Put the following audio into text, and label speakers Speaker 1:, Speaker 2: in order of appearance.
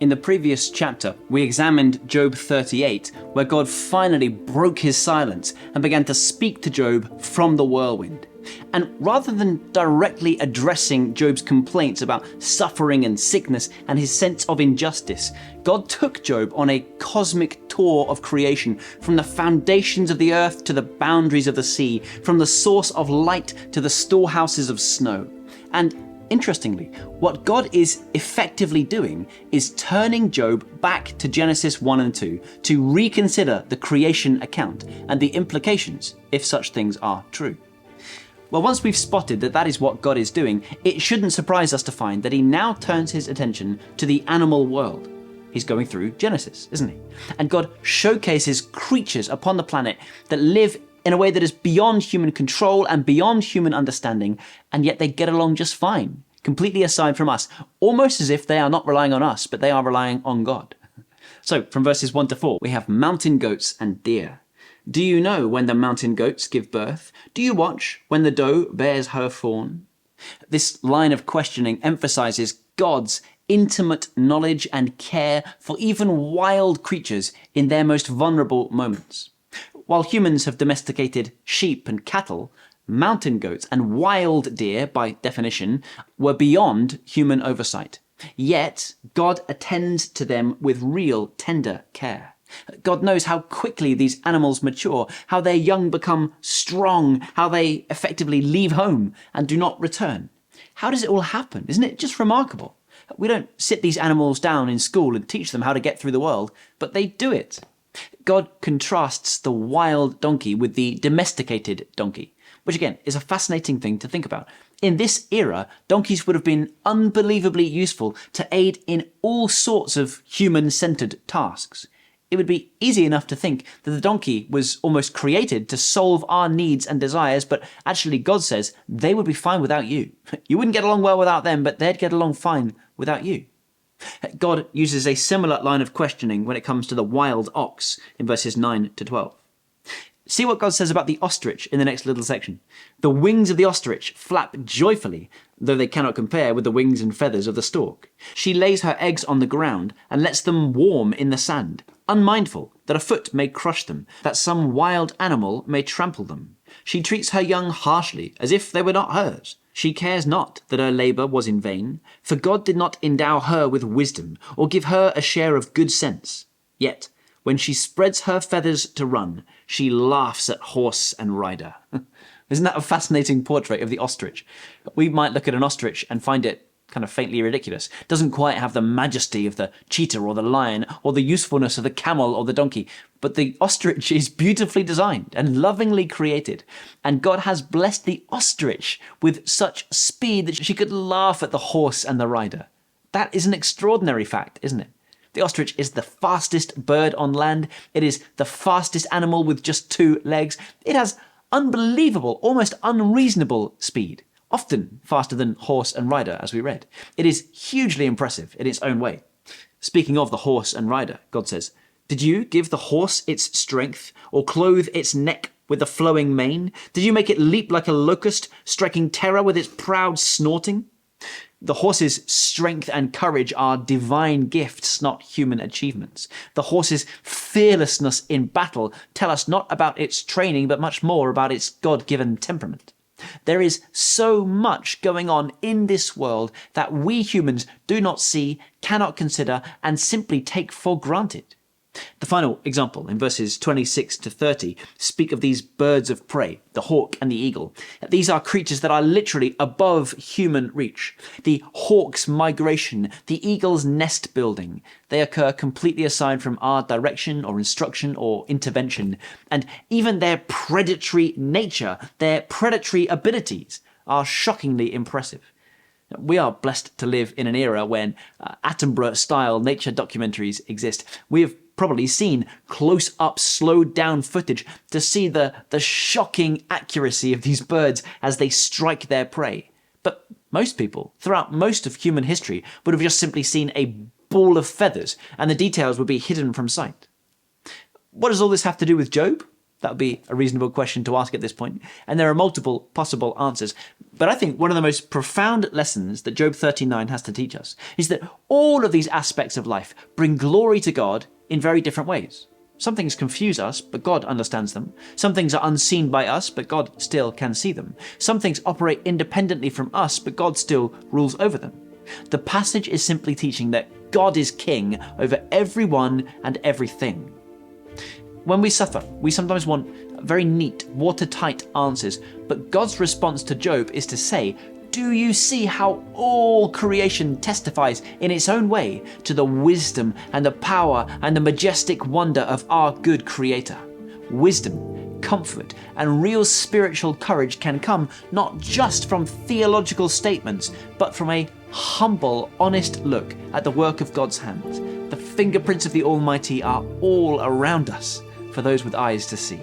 Speaker 1: In the previous chapter, we examined Job 38, where God finally broke his silence and began to speak to Job from the whirlwind. And rather than directly addressing Job's complaints about suffering and sickness and his sense of injustice, God took Job on a cosmic tour of creation, from the foundations of the earth to the boundaries of the sea, from the source of light to the storehouses of snow. And interestingly, what God is effectively doing is turning Job back to Genesis 1 and 2 to reconsider the creation account and the implications if such things are true. Well, once we've spotted that that is what God is doing, it shouldn't surprise us to find that he now turns his attention to the animal world. He's going through Genesis, isn't he? And God showcases creatures upon the planet that live in a way that is beyond human control and beyond human understanding, and yet they get along just fine, completely aside from us, almost as if they are not relying on us, but they are relying on God. So, from verses 1 to 4, we have mountain goats and deer. Do you know when the mountain goats give birth? Do you watch when the doe bears her fawn? This line of questioning emphasizes God's intimate knowledge and care for even wild creatures in their most vulnerable moments. While humans have domesticated sheep and cattle, mountain goats and wild deer, by definition, were beyond human oversight. Yet, God attends to them with real tender care. God knows how quickly these animals mature, how their young become strong, how they effectively leave home and do not return. How does it all happen? Isn't it just remarkable? We don't sit these animals down in school and teach them how to get through the world, but they do it. God contrasts the wild donkey with the domesticated donkey, which again is a fascinating thing to think about. In this era, donkeys would have been unbelievably useful to aid in all sorts of human-centered tasks. It would be easy enough to think that the donkey was almost created to solve our needs and desires, but actually God says they would be fine without you. You wouldn't get along well without them, but they'd get along fine without you. God uses a similar line of questioning when it comes to the wild ox in verses 9 to 12. See what God says about the ostrich in the next little section. The wings of the ostrich flap joyfully, though they cannot compare with the wings and feathers of the stork. She lays her eggs on the ground and lets them warm in the sand, unmindful that a foot may crush them, that some wild animal may trample them. She treats her young harshly, as if they were not hers. She cares not that her labour was in vain, for God did not endow her with wisdom, or give her a share of good sense. Yet, when she spreads her feathers to run, she laughs at horse and rider. Isn't that a fascinating portrait of the ostrich? We might look at an ostrich and find it kind of faintly ridiculous. It doesn't quite have the majesty of the cheetah or the lion or the usefulness of the camel or the donkey. But the ostrich is beautifully designed and lovingly created. And God has blessed the ostrich with such speed that she could laugh at the horse and the rider. That is an extraordinary fact, isn't it? The ostrich is the fastest bird on land. It is the fastest animal with just 2 legs. It has unbelievable, almost unreasonable speed, often faster than horse and rider, as we read. It is hugely impressive in its own way. Speaking of the horse and rider, God says, "Did you give the horse its strength, or clothe its neck with the flowing mane? Did you make it leap like a locust, striking terror with its proud snorting?" The horse's strength and courage are divine gifts, not human achievements. The horse's fearlessness in battle tell us not about its training, but much more about its God-given temperament. There is so much going on in this world that we humans do not see, cannot consider, and simply take for granted. The final example in verses 26 to 30 speak of these birds of prey, the hawk and the eagle. These are creatures that are literally above human reach. The hawk's migration, the eagle's nest building, they occur completely aside from our direction or instruction or intervention. And even their predatory nature, their predatory abilities are shockingly impressive. We are blessed to live in an era when Attenborough-style nature documentaries exist. We have probably seen close-up, slowed-down footage to see the shocking accuracy of these birds as they strike their prey. But most people, throughout most of human history, would have just simply seen a ball of feathers, and the details would be hidden from sight. What does all this have to do with Job? That would be a reasonable question to ask at this point. And there are multiple possible answers. But I think one of the most profound lessons that Job 39 has to teach us is that all of these aspects of life bring glory to God in very different ways. Some things confuse us, but God understands them. Some things are unseen by us, but God still can see them. Some things operate independently from us, but God still rules over them. The passage is simply teaching that God is king over everyone and everything. When we suffer, we sometimes want very neat, watertight answers, but God's response to Job is to say, do you see how all creation testifies in its own way to the wisdom and the power and the majestic wonder of our good Creator? Wisdom, comfort, and real spiritual courage can come not just from theological statements, but from a humble, honest look at the work of God's hands. The fingerprints of the Almighty are all around us for those with eyes to see.